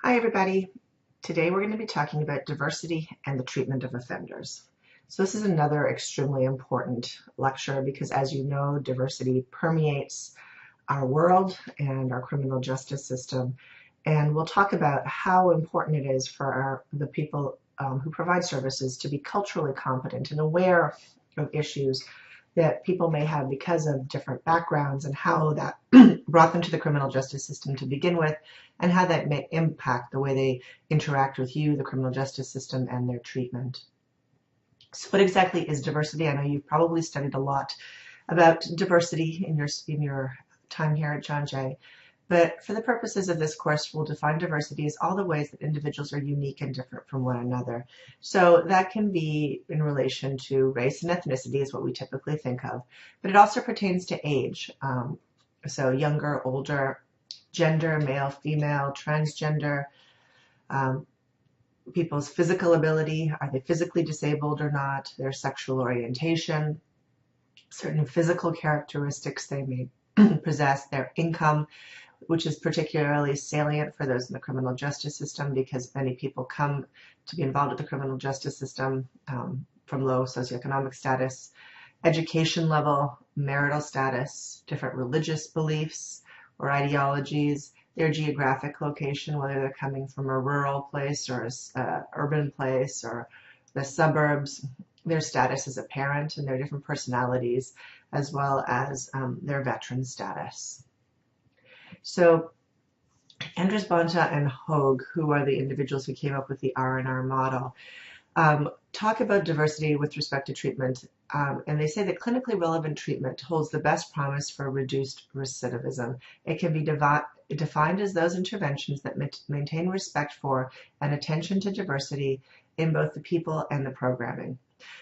Hi everybody. Today we're going to be talking about diversity and the treatment of offenders. So this is another extremely important lecture because, as you know, diversity permeates our world and our criminal justice system. And we'll talk about how important it is for the people who provide services to be culturally competent and aware of issues that people may have because of different backgrounds, and how that brought them to the criminal justice system to begin with, and how that may impact the way they interact with you, the criminal justice system, and their treatment. So what exactly is diversity? I know you've probably studied a lot about diversity in your time here at John Jay. But for the purposes of this course, we'll define diversity as all the ways that individuals are unique and different from one another. So that can be in relation to race and ethnicity is what we typically think of, but it also pertains to age. So younger, older, gender, male, female, transgender, people's physical ability, are they physically disabled or not, their sexual orientation, certain physical characteristics they may possess, their income, which is particularly salient for those in the criminal justice system because many people come to be involved with the criminal justice system from low socioeconomic status, education level, marital status, different religious beliefs or ideologies, their geographic location, whether they're coming from a rural place or an urban place or the suburbs, their status as a parent and their different personalities, as well as their veteran status. So Andres Bonta and Hogue, who are the individuals who came up with the R&R model, talk about diversity with respect to treatment, and they say that clinically relevant treatment holds the best promise for reduced recidivism. It can be defined as those interventions that maintain respect for and attention to diversity in both the people and the programming.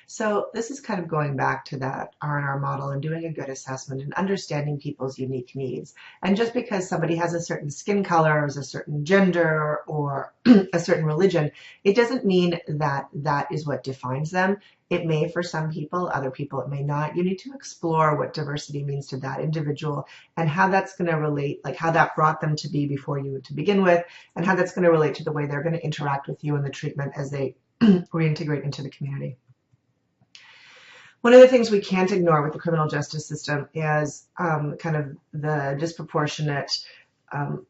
So this is kind of going back to that R&R model and doing a good assessment and understanding people's unique needs. And just because somebody has a certain skin color or is a certain gender or a certain religion, it doesn't mean that that is what defines them. It may for some people, other people it may not. You need to explore what diversity means to that individual and how that's going to relate, like how that brought them to be before you to begin with, and how that's going to relate to the way they're going to interact with you in the treatment as they reintegrate into the community. One of the things we can't ignore with the criminal justice system is kind of the disproportionate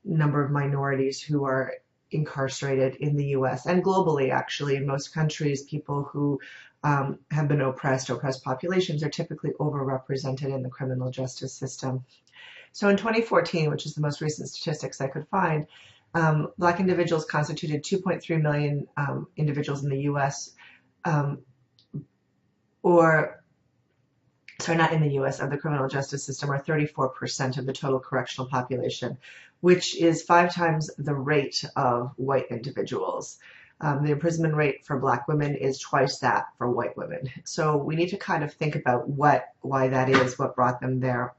number of minorities who are incarcerated in the U.S. and globally, actually. In most countries, people who have been oppressed populations are typically overrepresented in the criminal justice system. So in 2014, which is the most recent statistics I could find, Black individuals constituted 2.3 million individuals in the U.S., not in the U.S., of the criminal justice system, or 34% of the total correctional population, which is 5 times the rate of white individuals. The imprisonment rate for Black women is twice that for white women. So we need to kind of think about why that is, what brought them there.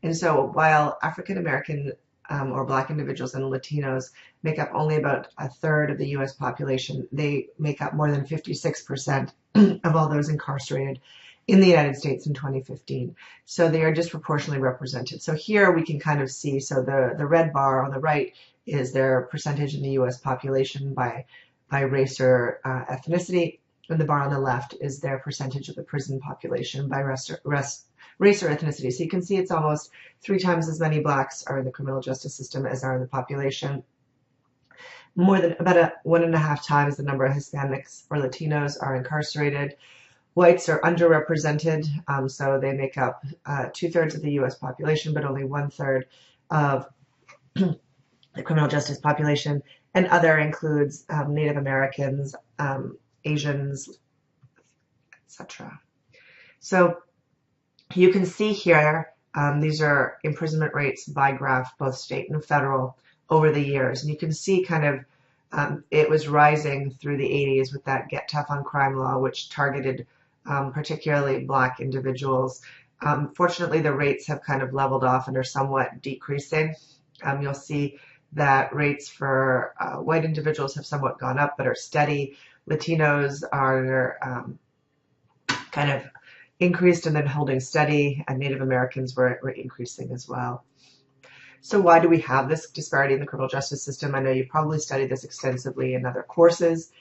And so while African American or Black individuals and Latinos make up only about a third of the U.S. population, they make up more than 56% of all those incarcerated in the United States in 2015. So they are disproportionately represented. So here we can kind of see, so the red bar on the right is their percentage in the U.S. population by race or ethnicity, and the bar on the left is their percentage of the prison population by race or ethnicity. So you can see it's almost 3 times as many Blacks are in the criminal justice system as are in the population. More than about 1.5 times the number of Hispanics or Latinos are incarcerated. Whites are underrepresented, so they make up 2/3 of the U.S. population, but only 1/3 of the criminal justice population. And other includes Native Americans, Asians, etc. So you can see here, these are imprisonment rates by graph, both state and federal, over the years. And you can see kind of it was rising through the 80s with that Get Tough on Crime law, which targeted particularly Black individuals. Fortunately, the rates have kind of leveled off and are somewhat decreasing. You'll see that rates for white individuals have somewhat gone up but are steady. Latinos are kind of increased and then holding steady, and Native Americans were increasing as well. So why do we have this disparity in the criminal justice system? I know you've probably studied this extensively in other courses,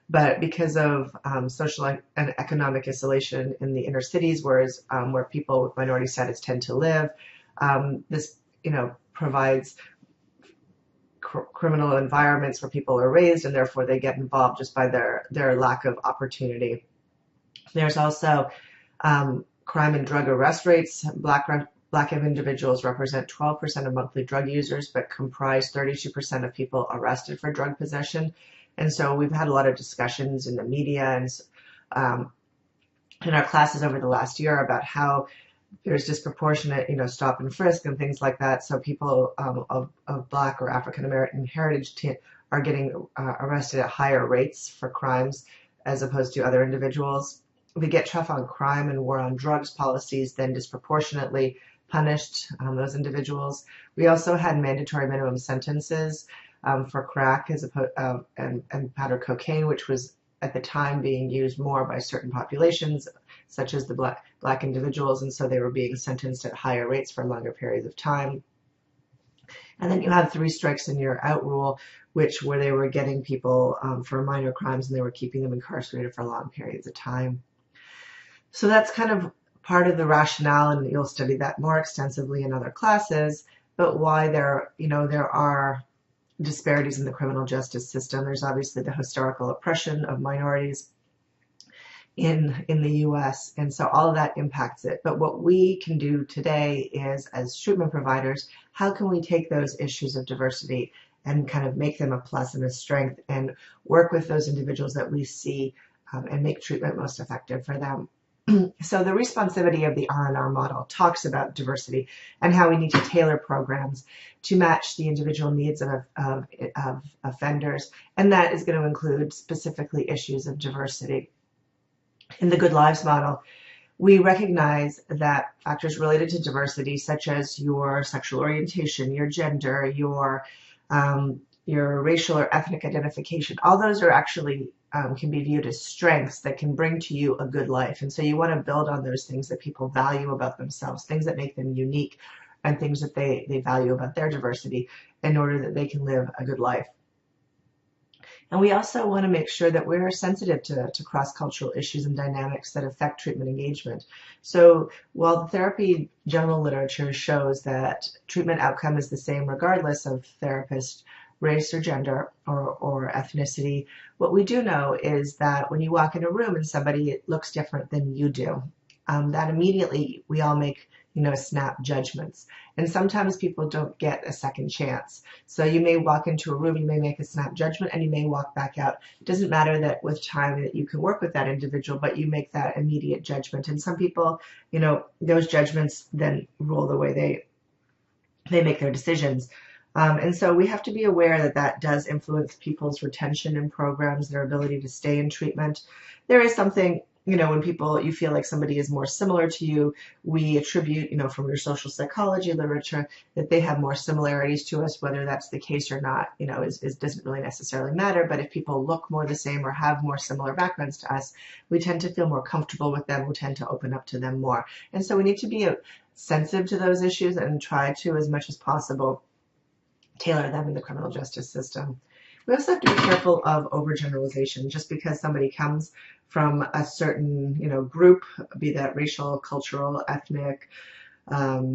but because of social and economic isolation in the inner cities, where people with minority status tend to live, this provides criminal environments where people are raised, and therefore they get involved just by their lack of opportunity. There's also crime and drug arrest rates. Black individuals represent 12% of monthly drug users, but comprise 32% of people arrested for drug possession. And so we've had a lot of discussions in the media and in our classes over the last year about how there's disproportionate, stop and frisk and things like that. So people of Black or African American heritage are getting arrested at higher rates for crimes as opposed to other individuals. We get tough on crime and war on drugs policies, then disproportionately punished those individuals. We also had mandatory minimum sentences for crack as opposed and powder cocaine, which was at the time being used more by certain populations, such as the black individuals, and so they were being sentenced at higher rates for longer periods of time. And then you have 3 strikes and you're out rule, where they were getting people for minor crimes and they were keeping them incarcerated for long periods of time. So that's kind of part of the rationale, and you'll study that more extensively in other classes, but why there are disparities in the criminal justice system. There's obviously the historical oppression of minorities in the US, and so all of that impacts it. But what we can do today is, as treatment providers, how can we take those issues of diversity and kind of make them a plus and a strength and work with those individuals that we see and make treatment most effective for them. So the responsivity of the R&R model talks about diversity and how we need to tailor programs to match the individual needs of offenders, and that is going to include specifically issues of diversity. In the Good Lives model, we recognize that factors related to diversity, such as your sexual orientation, your gender, your racial or ethnic identification, all those are actually can be viewed as strengths that can bring to you a good life. And so you want to build on those things that people value about themselves, things that make them unique, and things that they value about their diversity in order that they can live a good life. And we also want to make sure that we're sensitive to cross-cultural issues and dynamics that affect treatment engagement. So while the therapy general literature shows that treatment outcome is the same regardless of therapist race or gender or ethnicity, what we do know is that when you walk in a room and somebody looks different than you do, that immediately we all make snap judgments. And sometimes people don't get a second chance. So you may walk into a room, you may make a snap judgment, and you may walk back out. It doesn't matter that with time that you can work with that individual, but you make that immediate judgment. And some people, those judgments then rule the way they make their decisions. And so we have to be aware that that does influence people's retention in programs, their ability to stay in treatment. There is something, when you feel like somebody is more similar to you, we attribute, from your social psychology literature, that they have more similarities to us. Whether that's the case or not, doesn't really necessarily matter. But if people look more the same or have more similar backgrounds to us, we tend to feel more comfortable with them. We tend to open up to them more. And so we need to be sensitive to those issues and try to, as much as possible, tailor them in the criminal justice system. We also have to be careful of overgeneralization. Just because somebody comes from a certain, group, be that racial, cultural, ethnic,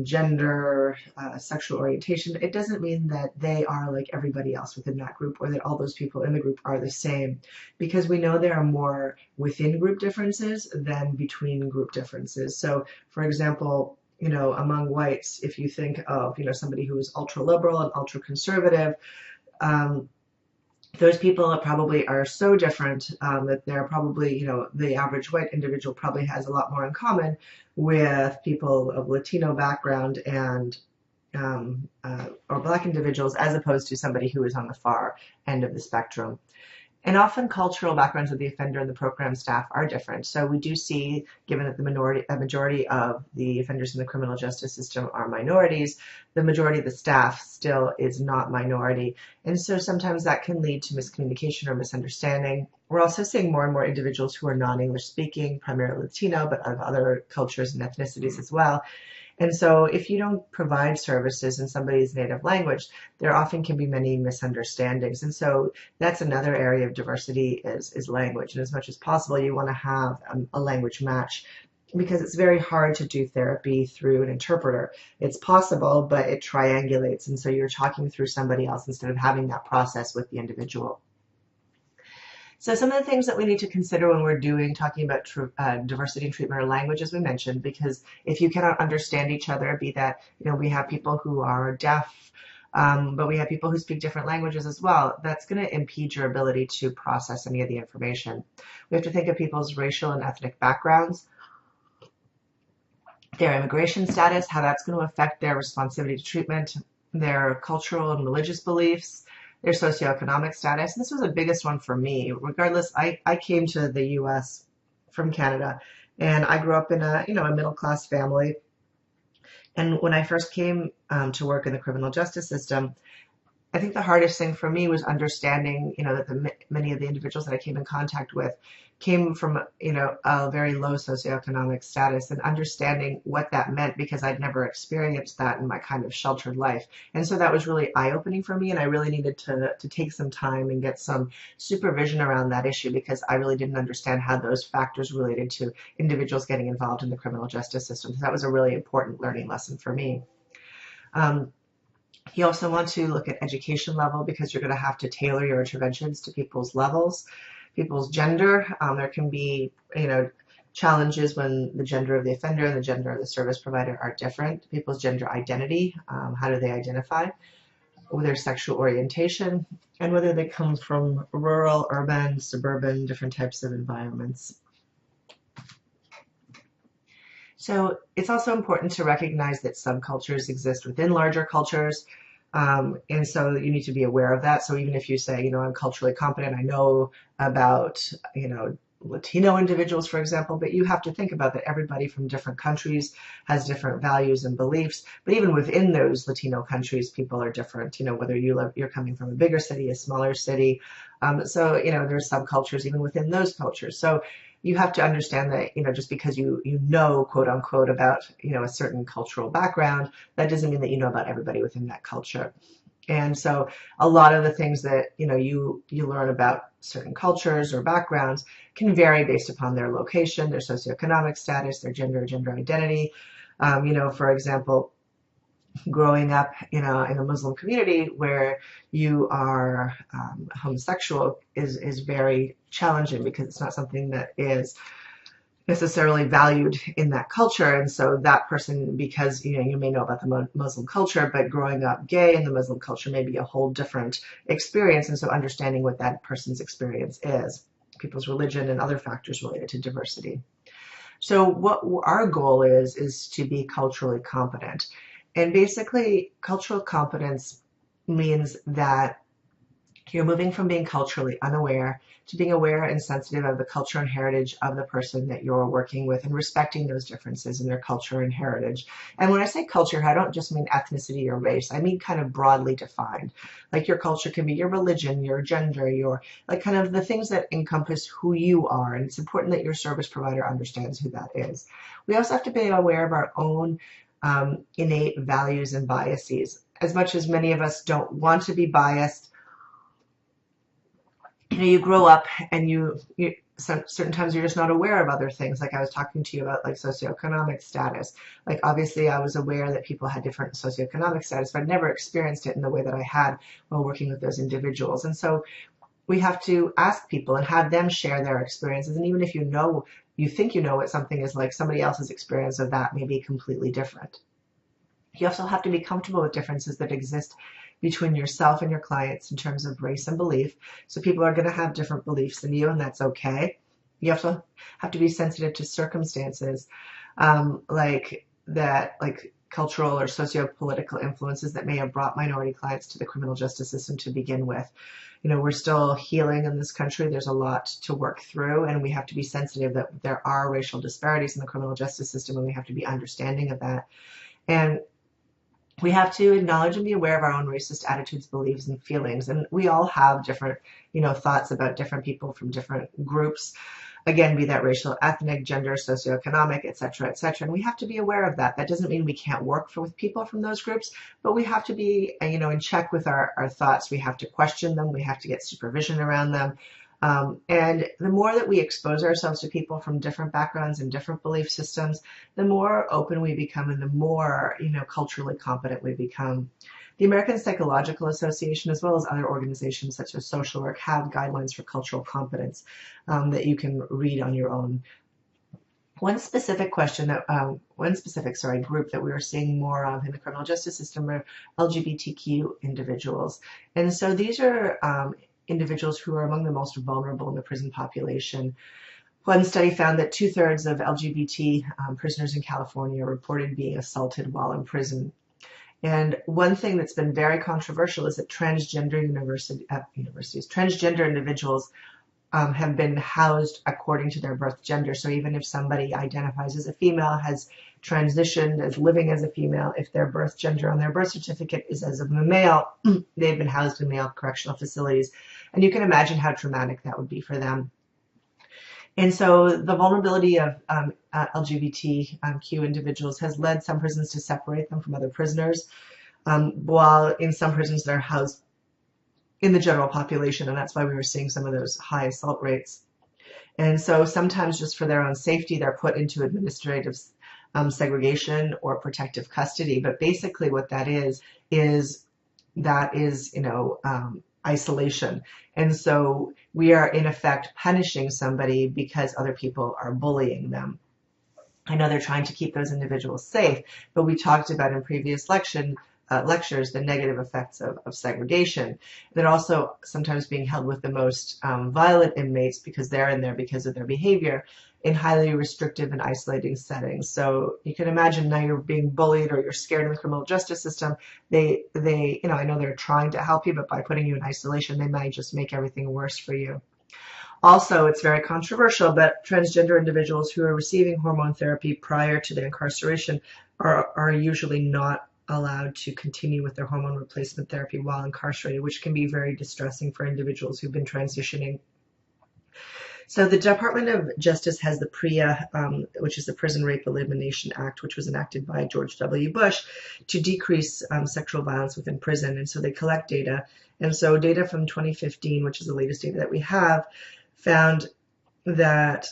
gender, sexual orientation, it doesn't mean that they are like everybody else within that group, or that all those people in the group are the same, because we know there are more within group differences than between group differences. So, for example, among whites, if you think of, somebody who is ultra liberal and ultra conservative, those people probably are so different that they're probably, the average white individual probably has a lot more in common with people of Latino background and or Black individuals, as opposed to somebody who is on the far end of the spectrum. And often cultural backgrounds of the offender and the program staff are different. So we do see, given that a majority of the offenders in the criminal justice system are minorities, the majority of the staff still is not minority. And so sometimes that can lead to miscommunication or misunderstanding. We're also seeing more and more individuals who are non-English speaking, primarily Latino, but of other cultures and ethnicities as well. And so if you don't provide services in somebody's native language, there often can be many misunderstandings. And so that's another area of diversity is language. And as much as possible, you want to have a language match because it's very hard to do therapy through an interpreter. It's possible, but it triangulates. And so you're talking through somebody else instead of having that process with the individual. So some of the things that we need to consider when we're talking about diversity in treatment or language, as we mentioned, because if you cannot understand each other, be that, we have people who are deaf, but we have people who speak different languages as well, that's going to impede your ability to process any of the information. We have to think of people's racial and ethnic backgrounds, their immigration status, how that's going to affect their responsivity to treatment, their cultural and religious beliefs, their socioeconomic status. And this was the biggest one for me. Regardless, I came to the U.S. from Canada, and I grew up in a middle-class family. And when I first came to work in the criminal justice system, I think the hardest thing for me was understanding, that many of the individuals that I came in contact with came from, a very low socioeconomic status, and understanding what that meant because I'd never experienced that in my kind of sheltered life. And so that was really eye-opening for me, and I really needed to take some time and get some supervision around that issue because I really didn't understand how those factors related to individuals getting involved in the criminal justice system. So that was a really important learning lesson for me. You also want to look at education level because you're going to have to tailor your interventions to people's levels, people's gender. There can be, challenges when the gender of the offender and the gender of the service provider are different. People's gender identity, how do they identify, their sexual orientation, and whether they come from rural, urban, suburban, different types of environments. So it's also important to recognize that subcultures exist within larger cultures. And so you need to be aware of that. So even if you say, I'm culturally competent, I know about, Latino individuals, for example, but you have to think about that everybody from different countries has different values and beliefs. But even within those Latino countries, people are different, whether you're coming from a bigger city, a smaller city. So, there's subcultures even within those cultures. So you have to understand that, just because you know, quote unquote, about, a certain cultural background, that doesn't mean that you know about everybody within that culture. And so a lot of the things that, you learn about certain cultures or backgrounds can vary based upon their location, their socioeconomic status, their gender identity. For example, growing up in a Muslim community where you are homosexual is very challenging because it's not something that is necessarily valued in that culture. And so that person, because you may know about the Muslim culture, but growing up gay in the Muslim culture may be a whole different experience. And so understanding what that person's experience is, people's religion and other factors related to diversity. So what our goal is to be culturally competent. And basically, cultural competence means that you're moving from being culturally unaware to being aware and sensitive of the culture and heritage of the person that you're working with and respecting those differences in their culture and heritage. And when I say culture, I don't just mean ethnicity or race. I mean kind of broadly defined. Like your culture can be your religion, your gender, your like kind of the things that encompass who you are. And it's important that your service provider understands who that is. We also have to be aware of our own innate values and biases. As much as many of us don't want to be biased, you grow up and certain times you're just not aware of other things. Like I was talking to you about like socioeconomic status. Like obviously I was aware that people had different socioeconomic status, but I'd never experienced it in the way that I had while working with those individuals. And so we have to ask people and have them share their experiences. And even if you think you know what something is like, somebody else's experience of that may be completely different. You also have to be comfortable with differences that exist between yourself and your clients in terms of race and belief. So people are going to have different beliefs than you, and that's okay. You also have to be sensitive to circumstances like cultural or socio-political influences that may have brought minority clients to the criminal justice system to begin with. We're still healing in this country. There's a lot to work through, and we have to be sensitive that there are racial disparities in the criminal justice system, and we have to be understanding of that. And we have to acknowledge and be aware of our own racist attitudes, beliefs, and feelings. And we all have different, thoughts about different people from different groups. Again, be that racial, ethnic, gender, socioeconomic, et cetera, et cetera. And we have to be aware of that. That doesn't mean we can't work with people from those groups, but we have to be, in check with our thoughts. We have to question them. We have to get supervision around them. And the more that we expose ourselves to people from different backgrounds and different belief systems, the more open we become and the more, culturally competent we become. The American Psychological Association, as well as other organizations such as Social Work, have guidelines for cultural competence that you can read on your own. One specific group that we are seeing more of in the criminal justice system are LGBTQ individuals. And so these are individuals who are among the most vulnerable in the prison population. One study found that 2/3 of LGBT prisoners in California reported being assaulted while in prison. And one thing that's been very controversial is that transgender individuals have been housed according to their birth gender. So even if somebody identifies as a female, has transitioned as living as a female, if their birth gender on their birth certificate is as of a male, they've been housed in male correctional facilities. And you can imagine how traumatic that would be for them. And so the vulnerability of LGBTQ individuals has led some prisons to separate them from other prisoners, while in some prisons they're housed in the general population, and that's why we were seeing some of those high assault rates. And so sometimes just for their own safety, they're put into administrative segregation or protective custody. But basically what that is isolation. And so we are in effect punishing somebody because other people are bullying them. I know they're trying to keep those individuals safe, but we talked about in previous lectures the negative effects of segregation. They're also sometimes being held with the most violent inmates because they're in there because of their behavior in highly restrictive and isolating settings. So you can imagine now you're being bullied or you're scared in the criminal justice system. I know they're trying to help you, but by putting you in isolation, they might just make everything worse for you. Also, it's very controversial, but transgender individuals who are receiving hormone therapy prior to their incarceration are usually not allowed to continue with their hormone replacement therapy while incarcerated, which can be very distressing for individuals who've been transitioning. So the Department of Justice has the PREA, which is the Prison Rape Elimination Act, which was enacted by George W. Bush to decrease sexual violence within prison. And so they collect data. And so data from 2015, which is the latest data that we have, found that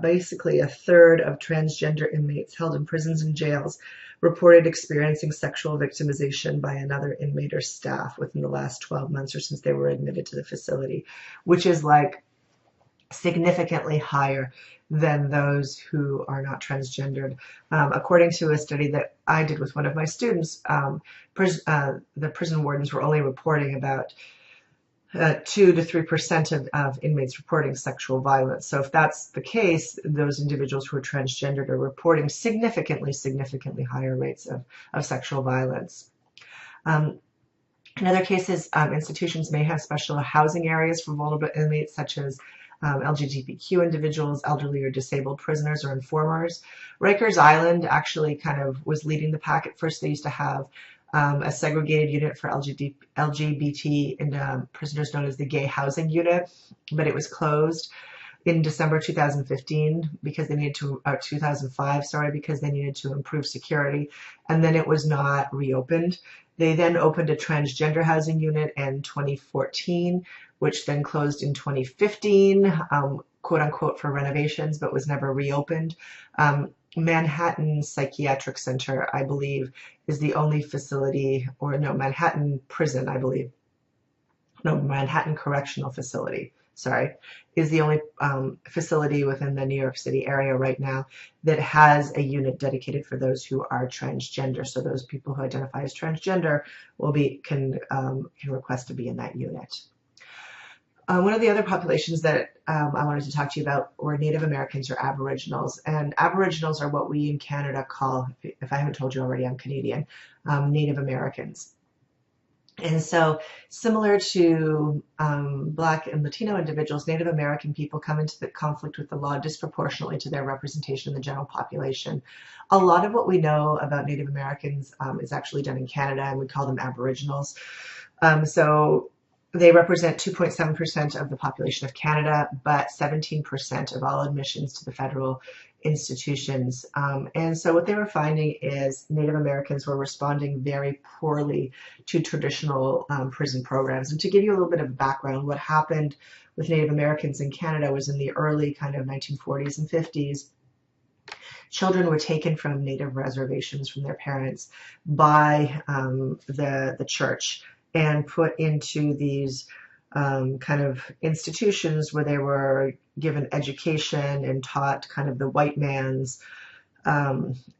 basically 1/3 of transgender inmates held in prisons and jails reported experiencing sexual victimization by another inmate or staff within the last 12 months or since they were admitted to the facility, which is like significantly higher than those who are not transgendered. According to a study that I did with one of my students, the prison wardens were only reporting about 2 to 3% of inmates reporting sexual violence. So if that's the case, those individuals who are transgendered are reporting significantly higher rates of sexual violence. In other cases, institutions may have special housing areas for vulnerable inmates, such as LGBTQ individuals, elderly or disabled prisoners, or informers. Rikers Island actually kind of was leading the pack. At first, they used to have a segregated unit for LGBT prisoners known as the Gay Housing Unit, but it was closed in December 2015 because they needed to, 2005, sorry, because they needed to improve security, and then it was not reopened. They then opened a transgender housing unit in 2014, which then closed in 2015, quote unquote, for renovations, but was never reopened. Manhattan Psychiatric Center, I believe, is the only facility, or no, Manhattan Prison, I believe. No, Manhattan Correctional Facility, sorry, is the only facility within the New York City area right now that has a unit dedicated for those who are transgender. So those people who identify as transgender can request to be in that unit. One of the other populations that I wanted to talk to you about were Native Americans or Aboriginals. And Aboriginals are what we in Canada call, if I haven't told you already, I'm Canadian, Native Americans. And so similar to Black and Latino individuals, Native American people come into the conflict with the law disproportionately to their representation in the general population. A lot of what we know about Native Americans is actually done in Canada, and we call them Aboriginals. So They represent 2.7% of the population of Canada, but 17% of all admissions to the federal institutions. And so what they were finding is Native Americans were responding very poorly to traditional prison programs. And to give you a little bit of background, what happened with Native Americans in Canada was in the early kind of 1940s and 50s. Children were taken from Native reservations from their parents by the church and put into these kind of institutions where they were given education and taught kind of the white man's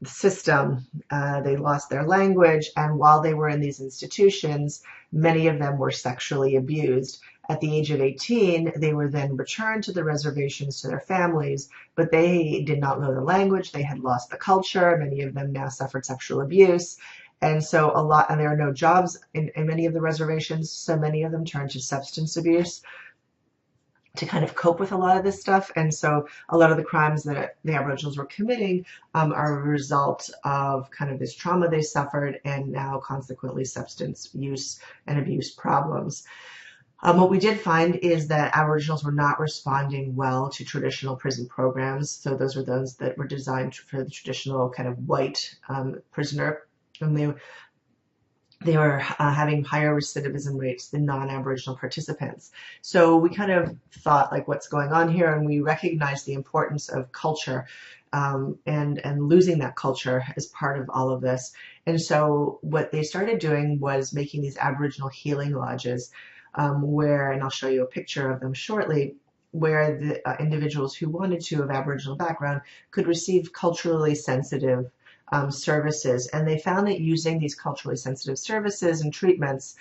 system. They lost their language, and while they were in these institutions, many of them were sexually abused. At the age of 18, they were then returned to the reservations to their families, but they did not know the language. They had lost the culture. Many of them now suffered sexual abuse. And so and there are no jobs in many of the reservations, so many of them turned to substance abuse to kind of cope with a lot of this stuff. And so a lot of the crimes that the Aboriginals were committing are a result of kind of this trauma they suffered and now consequently substance use and abuse problems. What we did find is that Aboriginals were not responding well to traditional prison programs. So those were those that were designed for the traditional kind of white prisoner. And they were having higher recidivism rates than non-Aboriginal participants. So we kind of thought, like, what's going on here? And we recognized the importance of culture and losing that culture as part of all of this. And so what they started doing was making these Aboriginal healing lodges where, and I'll show you a picture of them shortly, where the individuals who wanted to of Aboriginal background could receive culturally sensitive services. And they found that using these culturally sensitive services and treatments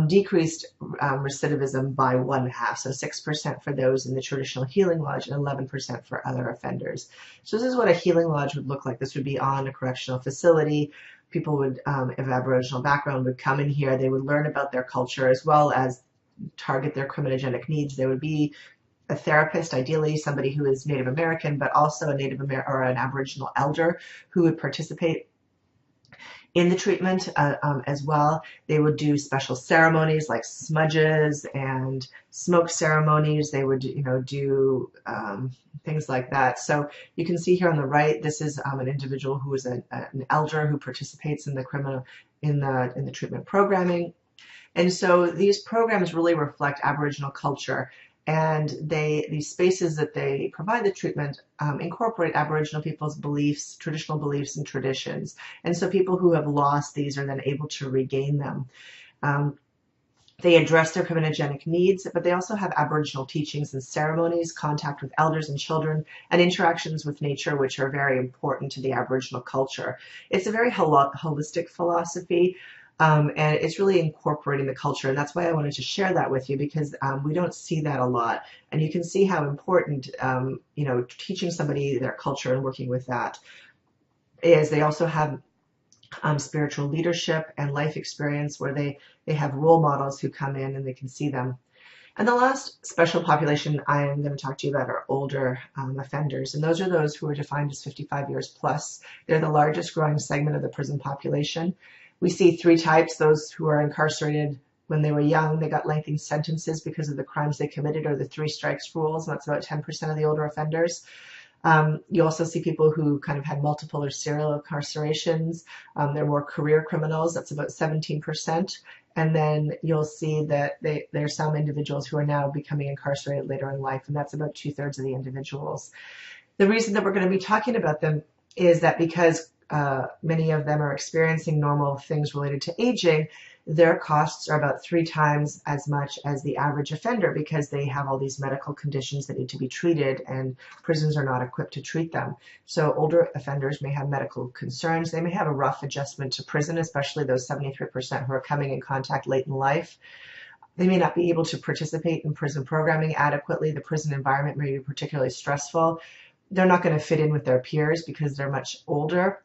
decreased recidivism by 1/2, so 6% for those in the traditional healing lodge and 11% for other offenders. So this is what a healing lodge would look like. This would be on a correctional facility. People would, of Aboriginal background, would come in here. They would learn about their culture as well as target their criminogenic needs. There would be a therapist, ideally somebody who is Native American, but also a Native American or an Aboriginal elder who would participate in the treatment as well. They would do special ceremonies like smudges and smoke ceremonies. They would, do things like that. So you can see here on the right, this is an individual who is an elder who participates in the treatment programming. And so these programs really reflect Aboriginal culture, and these spaces that they provide the treatment incorporate Aboriginal people's beliefs, traditional beliefs and traditions. And so people who have lost these are then able to regain them. They address their criminogenic needs, but they also have Aboriginal teachings and ceremonies, contact with elders and children, and interactions with nature, which are very important to the Aboriginal culture. It's a very holistic philosophy. And it's really incorporating the culture. And that's why I wanted to share that with you, because we don't see that a lot. And you can see how important, teaching somebody their culture and working with that is. They also have spiritual leadership and life experience where they have role models who come in and they can see them. And the last special population I am going to talk to you about are older offenders. And those are those who are defined as 55 years plus. They're the largest growing segment of the prison population. We see 3 types: those who are incarcerated when they were young, they got lengthy sentences because of the crimes they committed, or the 3 strikes rules, and that's about 10% of the older offenders. You also see people who kind of had multiple or serial incarcerations. They're more career criminals, that's about 17%. And then you'll see that there are some individuals who are now becoming incarcerated later in life, and that's about 2/3 of the individuals. The reason that we're going to be talking about them is that because many of them are experiencing normal things related to aging, their costs are about 3 times as much as the average offender, because they have all these medical conditions that need to be treated and prisons are not equipped to treat them. So older offenders may have medical concerns. They may have a rough adjustment to prison, especially those 73% who are coming in contact late in life. They may not be able to participate in prison programming adequately. The prison environment may be particularly stressful. They're not going to fit in with their peers because they're much older.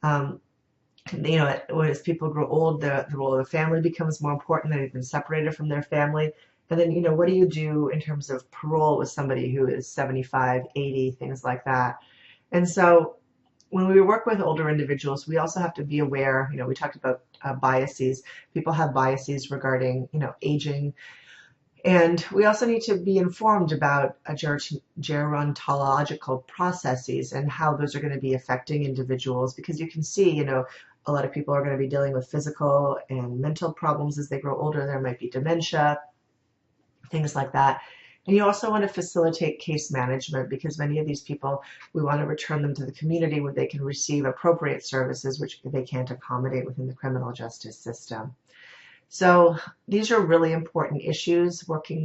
As people grow old, the role of the family becomes more important. They've been separated from their family. And then, what do you do in terms of parole with somebody who is 75, 80, things like that? And so when we work with older individuals, we also have to be aware, we talked about biases. People have biases regarding, aging. And we also need to be informed about gerontological processes and how those are going to be affecting individuals, because you can see, a lot of people are going to be dealing with physical and mental problems as they grow older. There might be dementia, things like that. And you also want to facilitate case management, because many of these people, we want to return them to the community where they can receive appropriate services which they can't accommodate within the criminal justice system. So these are really important issues, working